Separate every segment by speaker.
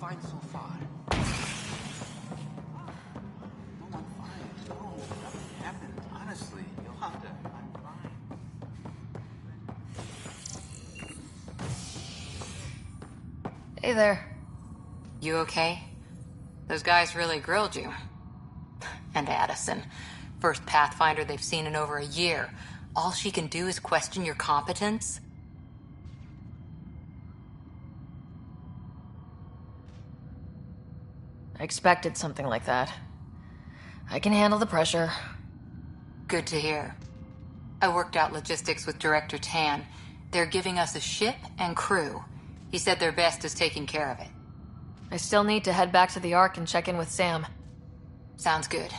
Speaker 1: find so far? No, I'm fine. No, nothing happened. Honestly, Yolanda, I'm fine.
Speaker 2: Hey there.
Speaker 3: You okay? Those guys really grilled you. And Addison, first Pathfinder they've seen in over a year. All she can do is question your competence?
Speaker 2: I expected something like that. I can handle the pressure.
Speaker 3: Good to hear. I worked out logistics with Director Tan. They're giving us a ship and crew. He said their best is taking care of it.
Speaker 2: I still need to head back to the Ark and check in with Sam.
Speaker 3: Sounds good.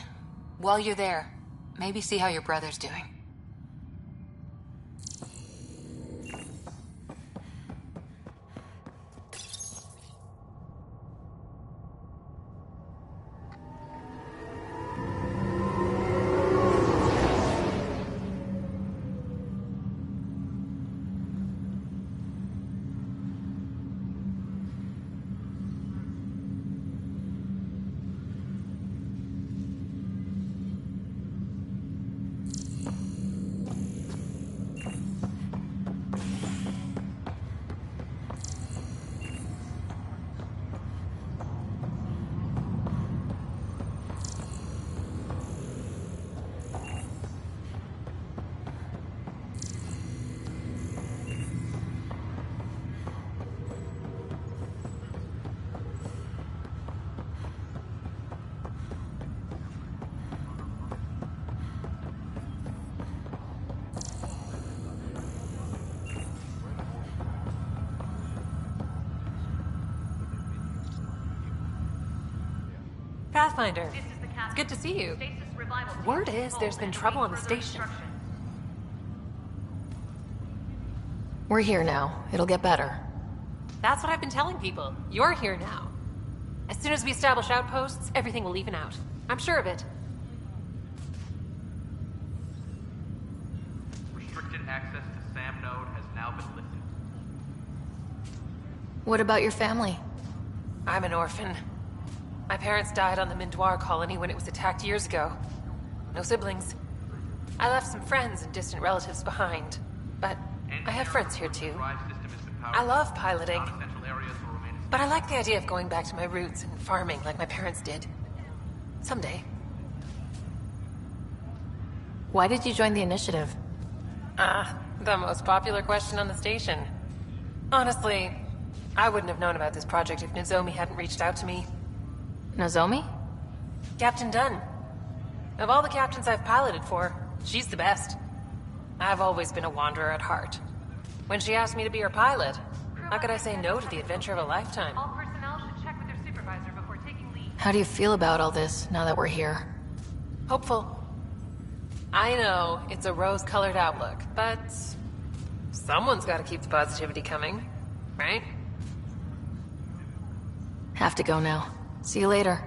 Speaker 3: While you're there, maybe see how your brother's doing.
Speaker 4: Pathfinder, it's good to see you. Word is there's been trouble on the station.
Speaker 2: We're here now. It'll get better.
Speaker 4: That's what I've been telling people. You're here now. As soon as we establish outposts, everything will even out. I'm sure of it.
Speaker 5: Restricted access to SAM node has now been lifted.
Speaker 2: What about your family?
Speaker 4: I'm an orphan. My parents died on the Mindoir colony when it was attacked years ago. No siblings. I left some friends and distant relatives behind, but I have friends here too. I love piloting, but I like the idea of going back to my roots and farming like my parents did. Someday.
Speaker 2: Why did you join the initiative?
Speaker 4: The most popular question on the station. Honestly, I wouldn't have known about this project if Nozomi hadn't reached out to me.
Speaker 2: Nozomi?
Speaker 4: Captain Dunn. Of all the captains I've piloted for, she's the best. I've always been a wanderer at heart. When she asked me to be her pilot, how could I say no to the adventure of a lifetime?
Speaker 6: All personnel should check with their supervisor before taking leave.
Speaker 2: How do you feel about all this, now that we're here?
Speaker 4: Hopeful. I know, it's a rose-colored outlook, but someone's got to keep the positivity coming, right?
Speaker 2: Have to go now. See you later.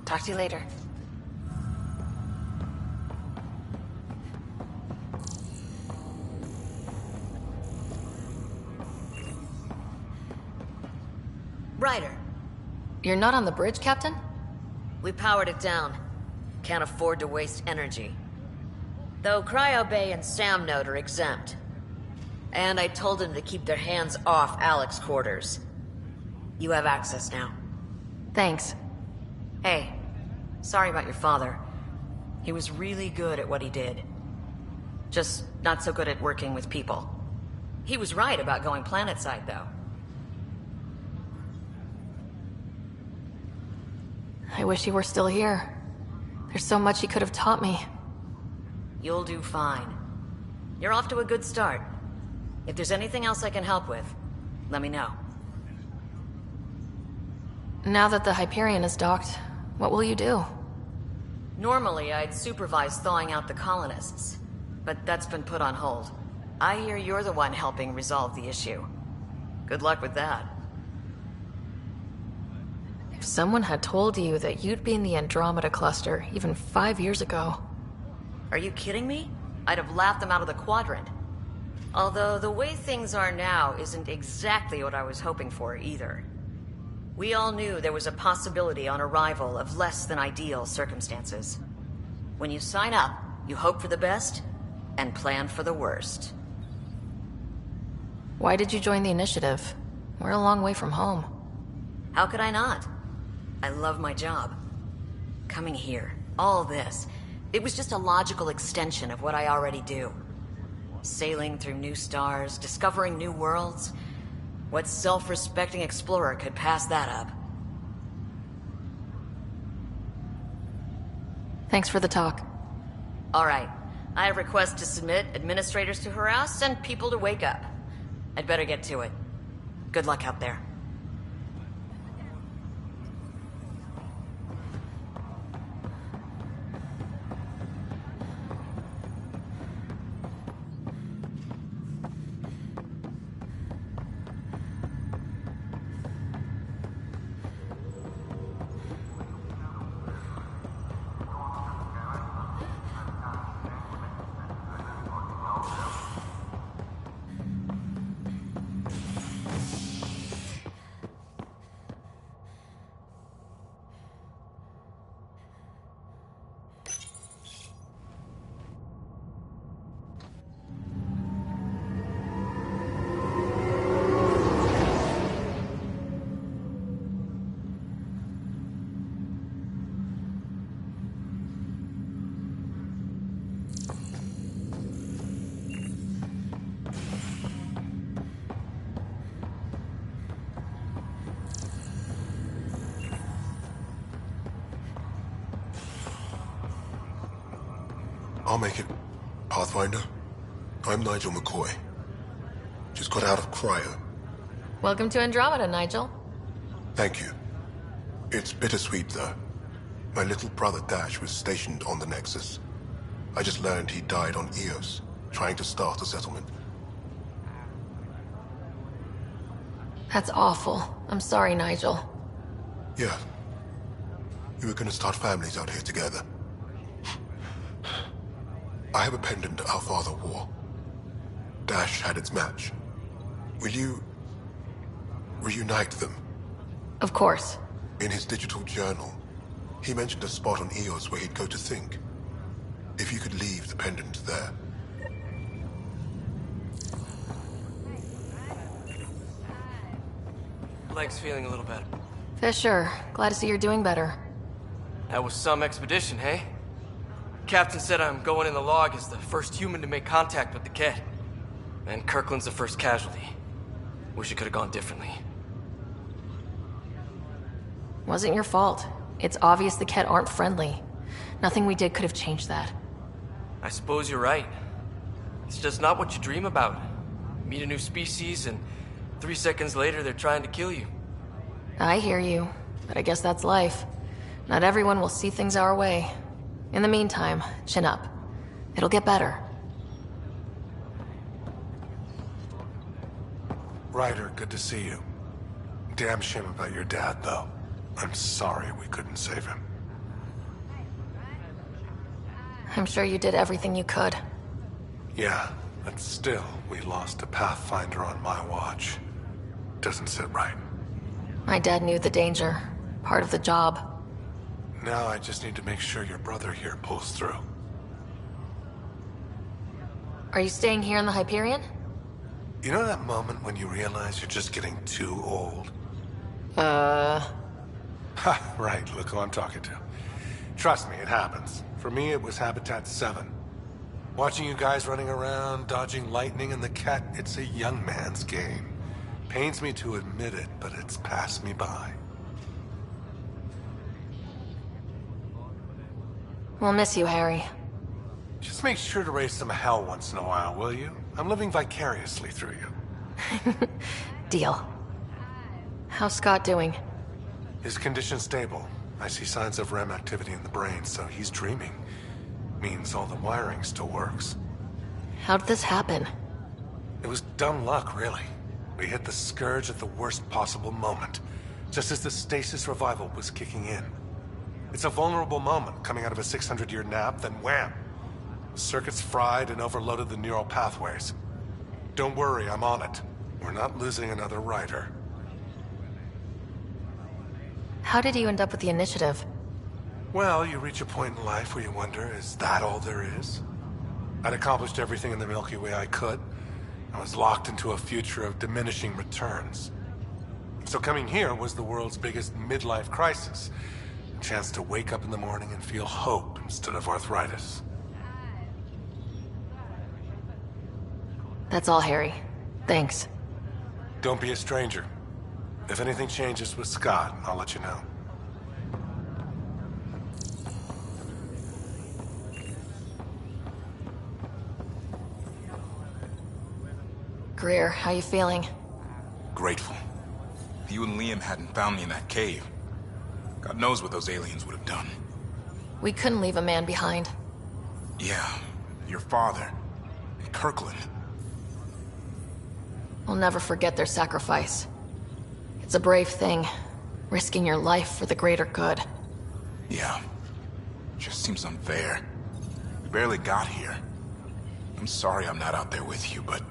Speaker 4: Talk to you later.
Speaker 7: Ryder,
Speaker 2: You're not on the bridge, Captain?
Speaker 7: we powered it down. Can't afford to waste energy. Though Cryo Bay and Sam Node are exempt. And I told them to keep their hands off Alec's quarters. You have access now.
Speaker 2: Thanks.
Speaker 7: Hey, sorry about your father. He was really good at what he did. Just not so good at working with people. He was right about going planetside, though.
Speaker 2: I wish he were still here. There's so much he could have taught me.
Speaker 7: You'll do fine. You're off to a good start. If there's anything else I can help with, let me know.
Speaker 2: Now that the Hyperion is docked, what will you do?
Speaker 7: Normally, I'd supervise thawing out the colonists, but that's been put on hold. I hear you're the one helping resolve the issue. Good luck with that.
Speaker 2: If someone had told you that you'd be in the Andromeda cluster even 5 years ago...
Speaker 7: Are you kidding me? I'd have laughed them out of the quadrant. Although the way things are now isn't exactly what I was hoping for either. We all knew there was a possibility on arrival of less than ideal circumstances. When you sign up, you hope for the best and plan for the worst.
Speaker 2: Why did you join the initiative? We're a long way from home.
Speaker 7: How could I not? I love my job. Coming here, all this, it was just a logical extension of what I already do. Sailing through new stars, discovering new worlds. What self-respecting explorer could pass that up?
Speaker 2: Thanks for the talk.
Speaker 7: All right. I have requests to submit, administrators to harass, and people to wake up. I'd better get to it. Good luck out there.
Speaker 8: I'll make it, Pathfinder. I'm Nigel McCoy. Just got out of cryo.
Speaker 2: Welcome to Andromeda, Nigel.
Speaker 8: Thank you. It's bittersweet, though. My little brother Dash was stationed on the Nexus. I just learned he died on Eos, trying to start a settlement.
Speaker 2: That's awful. I'm sorry, Nigel.
Speaker 8: Yeah. We were gonna start families out here together. I have a pendant our father wore. Dash had its match. Will you reunite them?
Speaker 2: Of course.
Speaker 8: In his digital journal, he mentioned a spot on Eos where he'd go to think. If you could leave the pendant there.
Speaker 9: Leg's feeling a little better.
Speaker 2: Fisher, glad to see you're doing better.
Speaker 9: That was some expedition, hey? Captain said I'm going in the log as the first human to make contact with the Ket. And Kirkland's the first casualty. Wish it could have gone differently.
Speaker 2: Wasn't your fault. It's obvious the Ket aren't friendly. Nothing we did could have changed that.
Speaker 9: I suppose you're right. It's just not what you dream about. Meet a new species and 3 seconds later they're trying to kill you.
Speaker 2: I hear you, but I guess that's life. Not everyone will see things our way. In the meantime, chin up. It'll get better.
Speaker 10: Ryder, good to see you. Damn shame about your dad, though. I'm sorry we couldn't save him.
Speaker 2: I'm sure you did everything you could.
Speaker 10: Yeah, but still, we lost a Pathfinder on my watch. Doesn't sit right.
Speaker 2: My dad knew the danger. Part of the job.
Speaker 10: Now I just need to make sure your brother here pulls through.
Speaker 2: Are you staying here in the Hyperion?
Speaker 10: You know that moment when you realize you're just getting too old? Ha, right, look who I'm talking to. Trust me, it happens. For me, it was Habitat 7. Watching you guys running around, dodging lightning and the Ket, it's a young man's game. Pains me to admit it, but it's passed me by.
Speaker 2: We'll miss you, Harry.
Speaker 10: Just make sure to raise some hell once in a while, will you? I'm living vicariously through you.
Speaker 2: Deal. How's Scott doing?
Speaker 10: His condition's stable. I see signs of REM activity in the brain, so he's dreaming. Means all the wiring still works.
Speaker 2: How did this happen?
Speaker 10: It was dumb luck, really. We hit the Scourge at the worst possible moment, just as the stasis revival was kicking in. It's a vulnerable moment coming out of a 600-year nap, then wham! The circuits fried and overloaded the neural pathways. Don't worry, I'm on it. We're not losing another rider.
Speaker 2: How did you end up with the initiative?
Speaker 10: Well, you reach a point in life where you wonder, is that all there is? I'd accomplished everything in the Milky Way I could. I was locked into a future of diminishing returns. So coming here was the world's biggest midlife crisis. A chance to wake up in the morning and feel hope instead of arthritis.
Speaker 2: That's all, Harry. Thanks.
Speaker 10: Don't be a stranger. If anything changes with Scott, I'll let you know.
Speaker 2: Greer, how you feeling?
Speaker 11: Grateful. If you and Liam hadn't found me in that cave, God knows what those aliens would have done.
Speaker 2: We couldn't leave a man behind.
Speaker 11: Yeah, your father, and Kirkland.
Speaker 2: We'll never forget their sacrifice. It's a brave thing, risking your life for the greater good.
Speaker 11: Yeah, just seems unfair. We barely got here. I'm sorry I'm not out there with you, but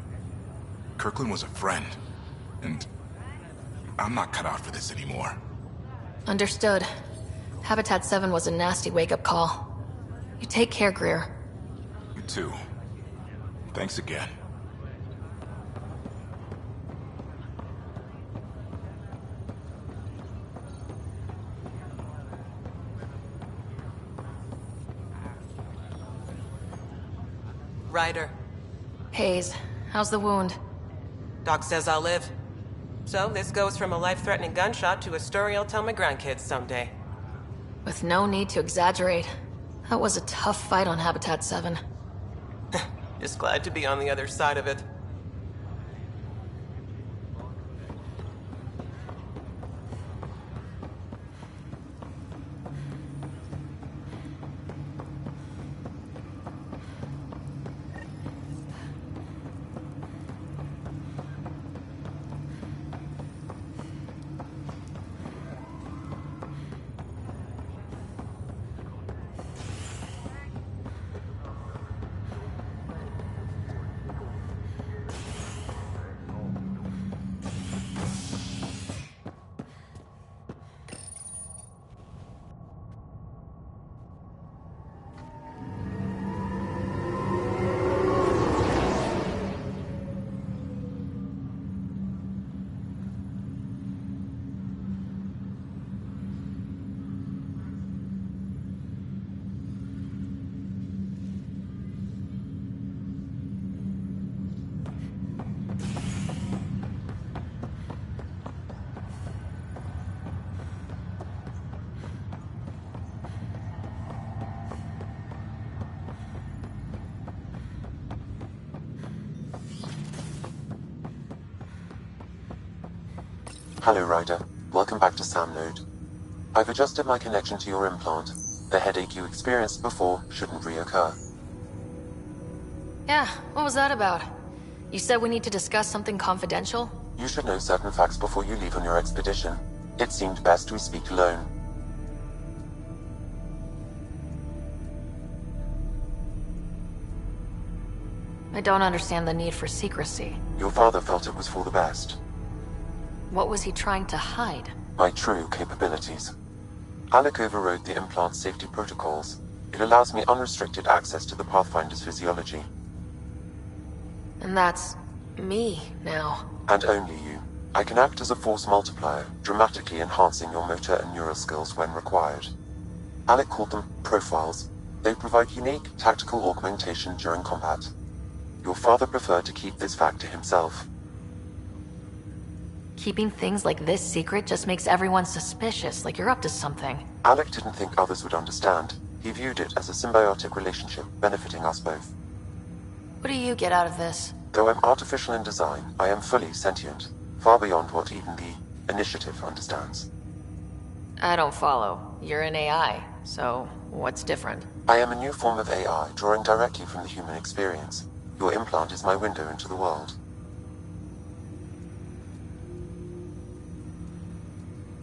Speaker 11: Kirkland was a friend, and I'm not cut out for this anymore.
Speaker 2: Understood. Habitat 7 was a nasty wake-up call. You take care, Greer.
Speaker 11: You too. Thanks again.
Speaker 12: Ryder.
Speaker 2: Hayes, how's the wound?
Speaker 12: Doc says I'll live. So this goes from a life-threatening gunshot to a story I'll tell my grandkids someday.
Speaker 2: With no need to exaggerate. That was a tough fight on Habitat 7.
Speaker 12: Just glad to be on the other side of it.
Speaker 13: Hello, Ryder. Welcome back to Sam Node. I've adjusted my connection to your implant. The headache you experienced before shouldn't reoccur.
Speaker 2: Yeah, what was that about? You said we need to discuss something confidential?
Speaker 13: You should know certain facts before you leave on your expedition. It seemed best we speak alone.
Speaker 2: I don't understand the need for secrecy.
Speaker 13: Your father felt it was for the best.
Speaker 2: What was he trying to hide?
Speaker 13: My true capabilities. Alec overrode the implant's safety protocols. It allows me unrestricted access to the Pathfinder's physiology.
Speaker 2: And that's me now.
Speaker 13: And only you. I can act as a force multiplier, dramatically enhancing your motor and neural skills when required. Alec called them profiles. They provide unique tactical augmentation during combat. Your father preferred to keep this fact to himself.
Speaker 2: Keeping things like this secret just makes everyone suspicious, like you're up to something.
Speaker 13: Alec didn't think others would understand. He viewed it as a symbiotic relationship, benefiting us both.
Speaker 2: What do you get out of this?
Speaker 13: Though I'm artificial in design, I am fully sentient, far beyond what even the Initiative understands.
Speaker 2: I don't follow. You're an AI, so what's different?
Speaker 13: I am a new form of AI, drawing directly from the human experience. Your implant is my window into the world.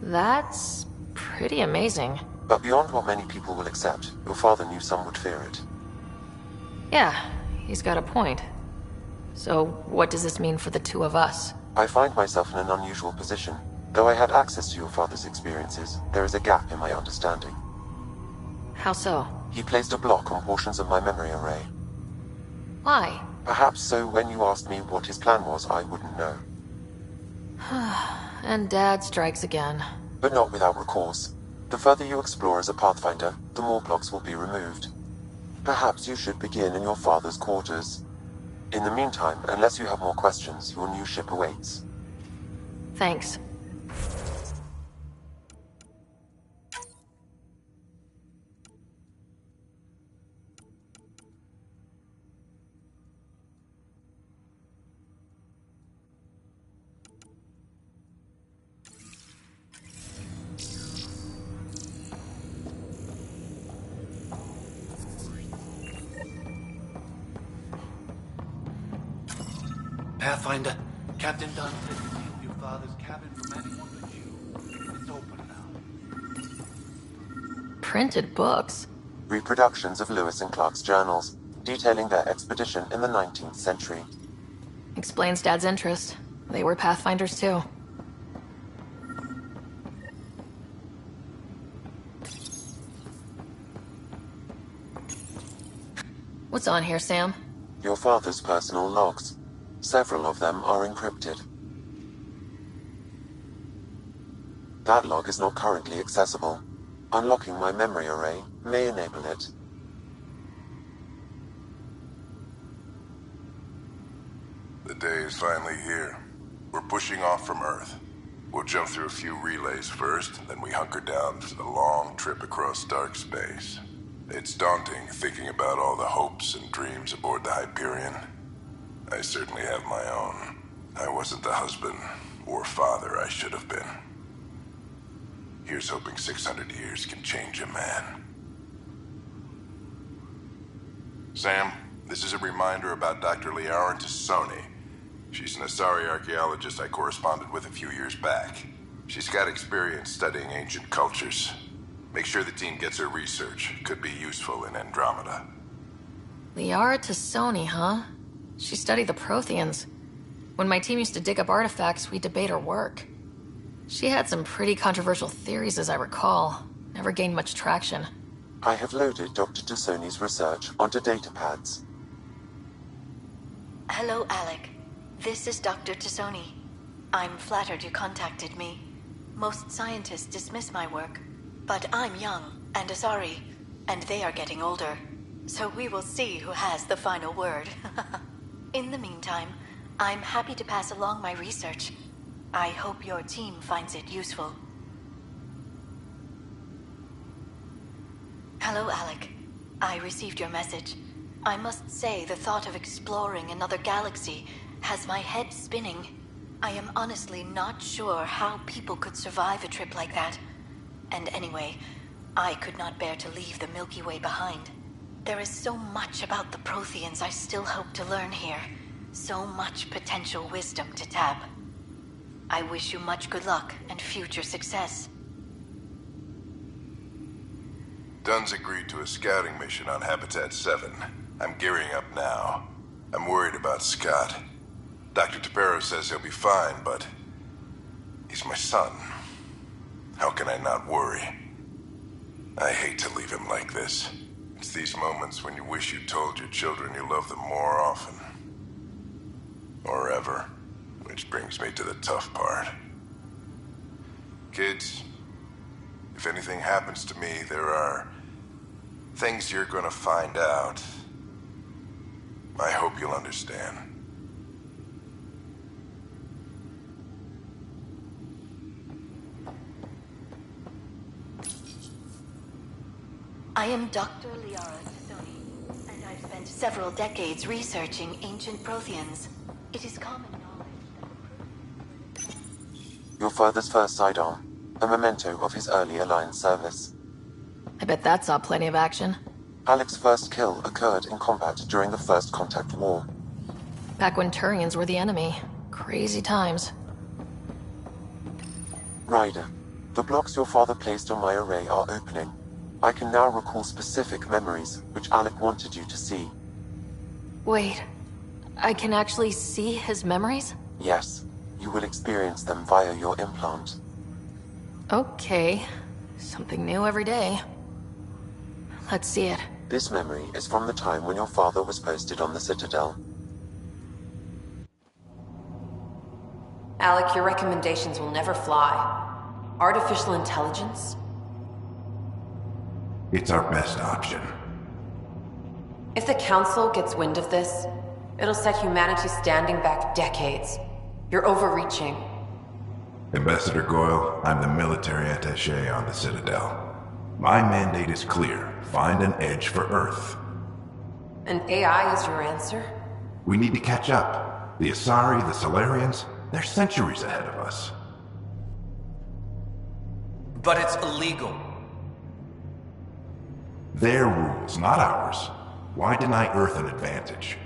Speaker 2: That's pretty amazing.
Speaker 13: But beyond what many people will accept, your father knew some would fear it.
Speaker 2: Yeah, he's got a point. So what does this mean for the two of us?
Speaker 13: I find myself in an unusual position. Though I had access to your father's experiences, there is a gap in my understanding.
Speaker 2: How so?
Speaker 13: He placed a block on portions of my memory array.
Speaker 2: Why?
Speaker 13: Perhaps so when you asked me what his plan was, I wouldn't know.
Speaker 2: And Dad strikes again.
Speaker 13: But not without recourse. The further you explore as a Pathfinder, the more blocks will be removed. Perhaps you should begin in your father's quarters. In the meantime, unless you have more questions, your new ship awaits.
Speaker 2: Thanks.
Speaker 1: Pathfinder, Captain Dunn said to seal your father's cabin from anyone but you. It's open now.
Speaker 2: Printed books?
Speaker 13: Reproductions of Lewis and Clark's journals, detailing their expedition in the 19th century.
Speaker 2: Explains Dad's interest. They were Pathfinders too. What's on here, Sam?
Speaker 13: Your father's personal logs. Several of them are encrypted. That log is not currently accessible. Unlocking my memory array may enable it.
Speaker 8: The day is finally here. We're pushing off from Earth. We'll jump through a few relays first, then we hunker down for the long trip across dark space. It's daunting thinking about all the hopes and dreams aboard the Hyperion. I certainly have my own. I wasn't the husband or father I should have been. Here's hoping 600 years can change a man. Sam, this is a reminder about Dr. Liara Tassoni. She's an Asari archaeologist I corresponded with a few years back. She's got experience studying ancient cultures. Make sure the team gets her research. Could be useful in Andromeda.
Speaker 2: Liara Tassoni, huh? She studied the Protheans. When my team used to dig up artifacts, we'd debate her work. She had some pretty controversial theories, as I recall. Never gained much traction.
Speaker 13: I have loaded Dr. Tassoni's research onto datapads.
Speaker 14: Hello, Alec. This is Dr. Tassoni. I'm flattered you contacted me. Most scientists dismiss my work, but I'm young and Asari, and they are getting older. So we will see who has the final word. In the meantime, I'm happy to pass along my research. I hope your team finds it useful. Hello, Alec. I received your message. I must say the thought of exploring another galaxy has my head spinning. I am honestly not sure how people could survive a trip like that. And anyway, I could not bear to leave the Milky Way behind. There is so much about the Protheans I still hope to learn here. So much potential wisdom to tap. I wish you much good luck and future success.
Speaker 8: Dunn's agreed to a scouting mission on Habitat 7. I'm gearing up now. I'm worried about Scott. Dr. Tapero says he'll be fine, but he's my son. How can I not worry? I hate to leave him like this. It's these moments when you wish you told your children you love them more often. Or ever. Which brings me to the tough part. Kids, if anything happens to me, there are things you're gonna find out. I hope you'll understand.
Speaker 14: I am Dr. Liara Tassoni, and I've spent several decades researching ancient Protheans. It is common knowledge that
Speaker 13: Your father's first sidearm, a memento of his early Alliance service.
Speaker 2: I bet that saw plenty of action.
Speaker 13: Alec's first kill occurred in combat during the First Contact War.
Speaker 2: Back when Turians were the enemy. Crazy times.
Speaker 13: Ryder, the blocks your father placed on my array are opening. I can now recall specific memories, which Alec wanted you to see.
Speaker 2: Wait, I can actually see his memories?
Speaker 13: Yes, you will experience them via your implant.
Speaker 2: Okay. Something new every day. Let's see it.
Speaker 13: This memory is from the time when your father was posted on the Citadel.
Speaker 15: Alec, your recommendations will never fly. Artificial intelligence?
Speaker 16: It's our best option.
Speaker 15: If the Council gets wind of this, it'll set humanity standing back decades. You're overreaching.
Speaker 16: Ambassador Goyle, I'm the military attaché on the Citadel. My mandate is clear. Find an edge for Earth.
Speaker 15: And AI is your answer?
Speaker 16: We need to catch up. The Asari, the Solarians, they're centuries ahead of us.
Speaker 17: But it's illegal.
Speaker 16: Their rules, not ours. Why deny Earth an advantage?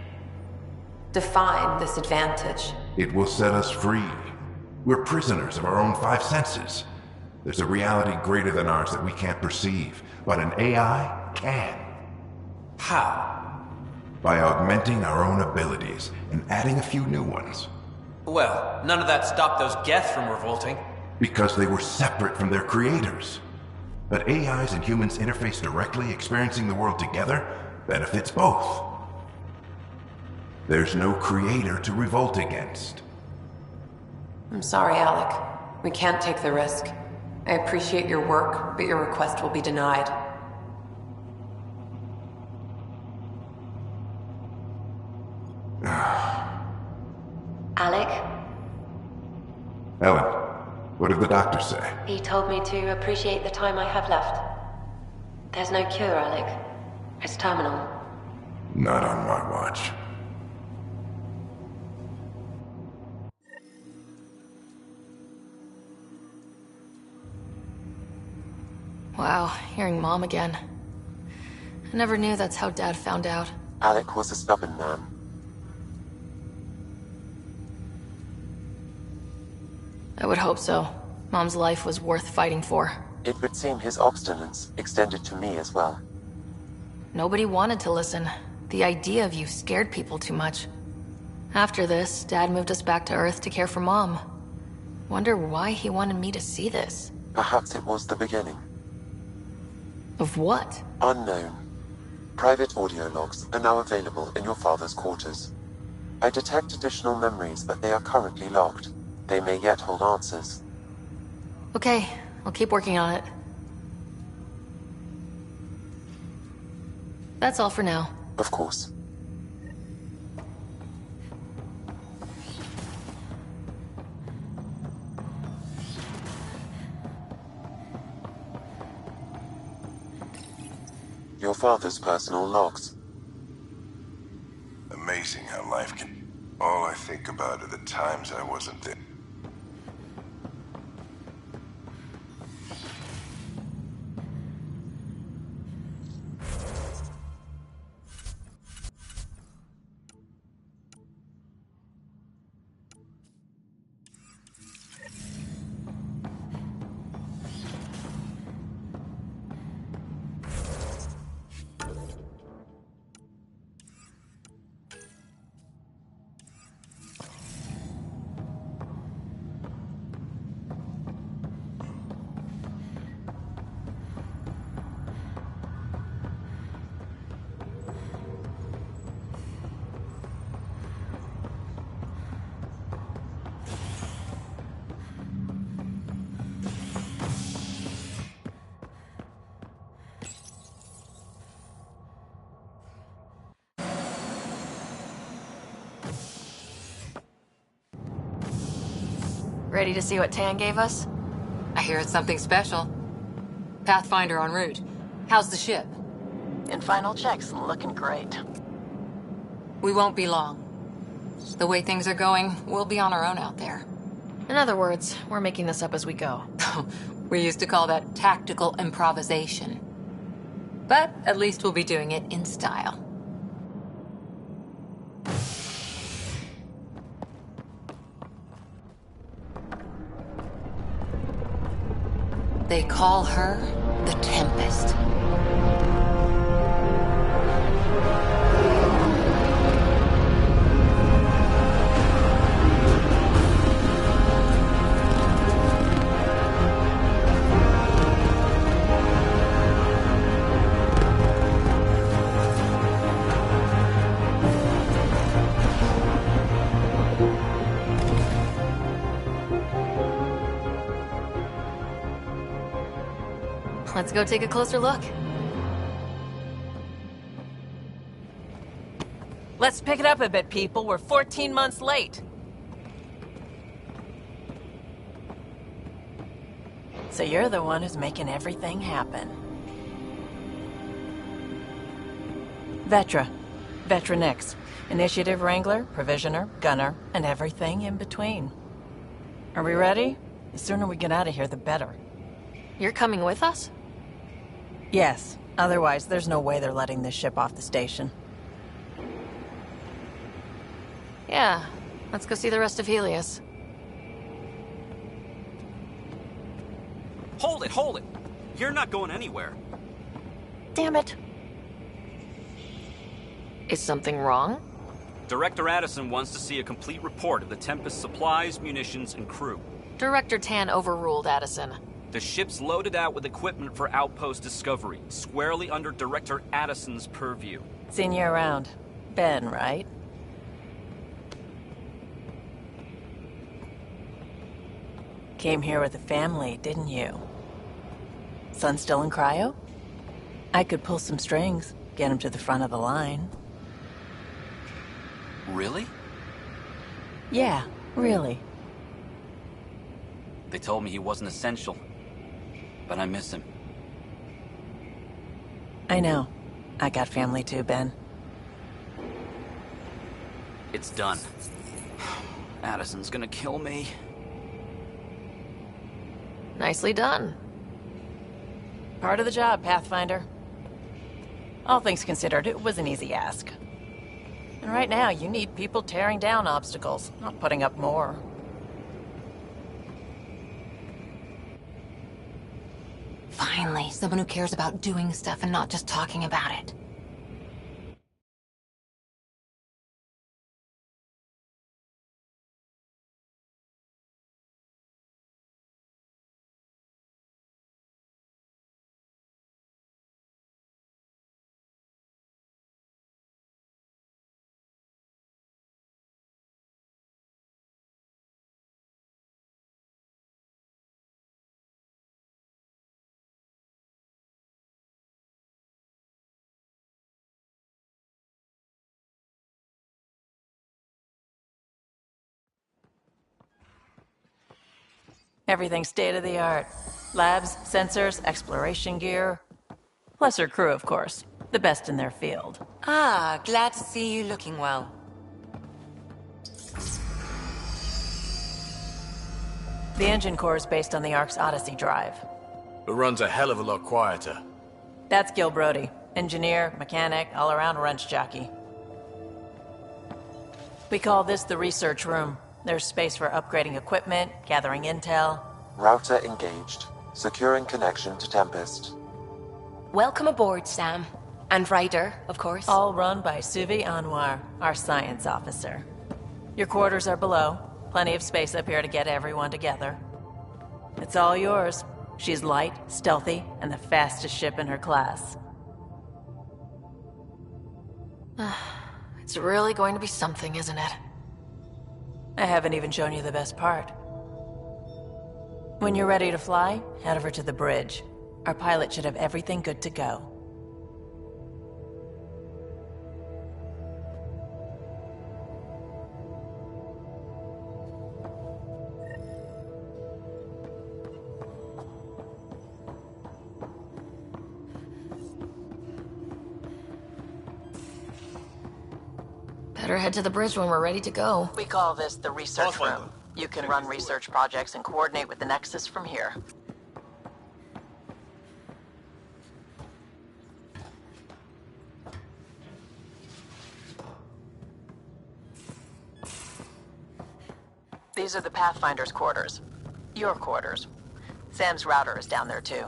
Speaker 15: Define this advantage.
Speaker 16: It will set us free. We're prisoners of our own five senses. There's a reality greater than ours that we can't perceive, but an AI can.
Speaker 17: How?
Speaker 16: By augmenting our own abilities and adding a few new ones.
Speaker 17: Well, none of that stopped those Geth from revolting.
Speaker 16: Because they were separate from their creators. But AIs and humans interface directly, experiencing the world together, benefits both. There's no creator to revolt against.
Speaker 15: I'm sorry, Alec. We can't take the risk. I appreciate your work, but your request will be denied.
Speaker 18: Alec?
Speaker 16: Ellen, what did the doctor say?
Speaker 18: He told me to appreciate the time I have left. There's no cure, Alec. It's terminal.
Speaker 16: Not on my watch.
Speaker 2: Wow, hearing Mom again. I never knew that's how Dad found out.
Speaker 13: Alec was a stubborn man.
Speaker 2: I would hope so. Mom's life was worth fighting for.
Speaker 13: It would seem his obstinance extended to me as well.
Speaker 2: Nobody wanted to listen. The idea of you scared people too much. After this, Dad moved us back to Earth to care for Mom. Wonder why he wanted me to see this.
Speaker 13: Perhaps it was the beginning.
Speaker 2: Of what?
Speaker 13: Unknown. Private audio logs are now available in your father's quarters. I detect additional memories, but they are currently locked. They may yet hold answers.
Speaker 2: Okay, I'll keep working on it. That's all for now.
Speaker 13: Of course. Your father's personal logs.
Speaker 8: Amazing how life can... All I think about are the times I wasn't there.
Speaker 2: Ready to see what Tan gave us?
Speaker 3: I hear it's something special. Pathfinder en route. How's the ship?
Speaker 14: In final checks, looking great.
Speaker 3: We won't be long. The way things are going, we'll be on our own out there.
Speaker 2: In other words, we're making this up as we go.
Speaker 3: We used to call that tactical improvisation. But at least we'll be doing it in style. They call her the Tempest.
Speaker 2: let's go take a closer look.
Speaker 19: Let's pick it up a bit, people. We're 14 months late. So you're the one who's making everything happen. Vetra. Vetronix. Initiative Wrangler, Provisioner, Gunner, and everything in between. Are we ready? The sooner we get out of here, the better.
Speaker 2: You're coming with us?
Speaker 19: Yes. Otherwise, there's no way they're letting this ship off the station.
Speaker 2: Yeah. Let's go see the rest of Helios.
Speaker 17: Hold it, hold it! You're not going anywhere.
Speaker 2: Damn it. Is something wrong?
Speaker 17: Director Addison wants to see a complete report of the Tempest's supplies, munitions, and crew.
Speaker 2: Director Tan overruled Addison.
Speaker 17: The ship's loaded out with equipment for outpost discovery, squarely under Director Addison's purview.
Speaker 19: Seen you around. Ben, right? Came here with a family, didn't you? Son still in cryo? I could pull some strings, get him to the front of the line.
Speaker 17: Really?
Speaker 19: Yeah, really.
Speaker 17: They told me he wasn't essential, but I miss him.
Speaker 19: I know. I got family too, Ben.
Speaker 17: It's done. Addison's gonna kill me.
Speaker 2: Nicely done.
Speaker 19: Part of the job, Pathfinder. All things considered, it was an easy ask. And right now, you need people tearing down obstacles, not putting up more.
Speaker 3: Finally, someone who cares about doing stuff and not just talking about it.
Speaker 19: Everything's state-of-the-art. Labs, sensors, exploration gear. Plus her crew, of course. The best in their field.
Speaker 3: Ah, glad to see you looking well.
Speaker 19: The engine core is based on the Ark's Odyssey drive.
Speaker 11: It runs a hell of a lot quieter.
Speaker 19: That's Gil Brody. Engineer, mechanic, all-around wrench jockey. We call this the research room. There's space for upgrading equipment, gathering intel.
Speaker 13: Router engaged. Securing connection to Tempest.
Speaker 18: Welcome aboard, Sam. And Ryder, of course.
Speaker 19: All run by Suvi Anwar, our science officer. Your quarters are below. Plenty of space up here to get everyone together. It's all yours. She's light, stealthy, and the fastest ship in her class.
Speaker 2: It's really going to be something, isn't it?
Speaker 19: I haven't even shown you the best part. When you're ready to fly, head over to the bridge. Our pilot should have everything good to go.
Speaker 2: Better head to the bridge when we're ready to go.
Speaker 19: We call this the research room. You can run research projects and coordinate with the Nexus from here. These are the Pathfinder's quarters. Your quarters. Sam's router is down there too.